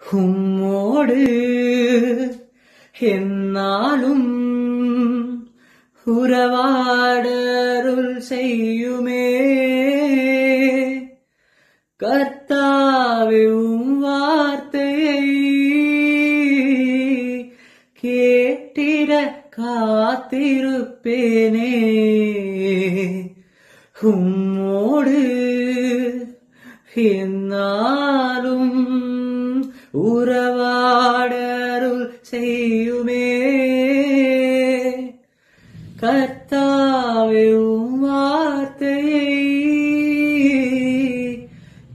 உம்மோடு என்னாலும் உறவாடருள் செய்யுமே கர்த்தாவே உம் வார்த்தையை கேட்டிட காத்திருப்பேனே உம்மோடு என்னாலும் உறவாடருள் செய்யுமே கர்த்தாவே உம் வார்த்தையை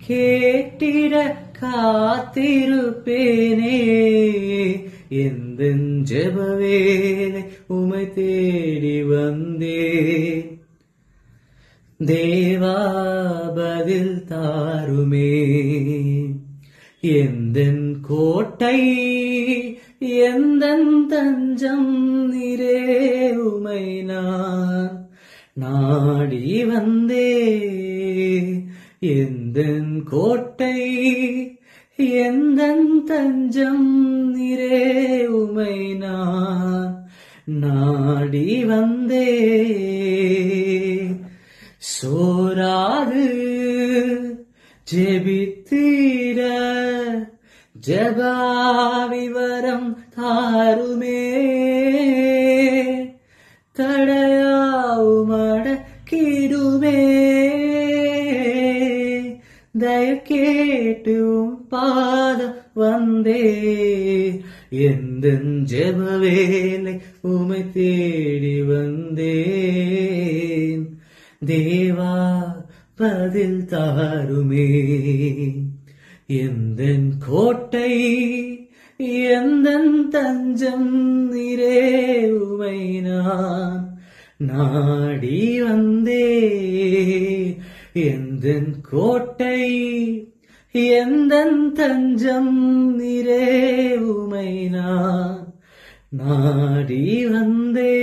கேட்டிட காத்திருப்பேனே எந்தன் ஜெபவேளை உமை தேடி வந்தேன் தேவா பதில் தாருமே எந்தன் கோட்டை எந்தன் தஞ்சம் நீரே உமை நான் நாடி வந்தே எந்தன் கோட்டை எந்தன் தஞ்சம் நீரே உமை நான் நாடி வந்தே சோராது ஜெபித்தீர ஜபாவிவரம் தாருமே தடையாவுமடக்கிடுமே தயக்கேட்டும் பாதம் வந்தே எந்தன் ஜெபவேளை உமை தேடி வந்தேன் தேவா பதில் தாருமே எந்தன் கோட்டை எந்தன் தஞ்சம் நீரே உமை நான் நாடி வந்தே எந்தன் கோட்டை எந்தன் தஞ்சம் நீரே உமை நான் நாடி வந்தே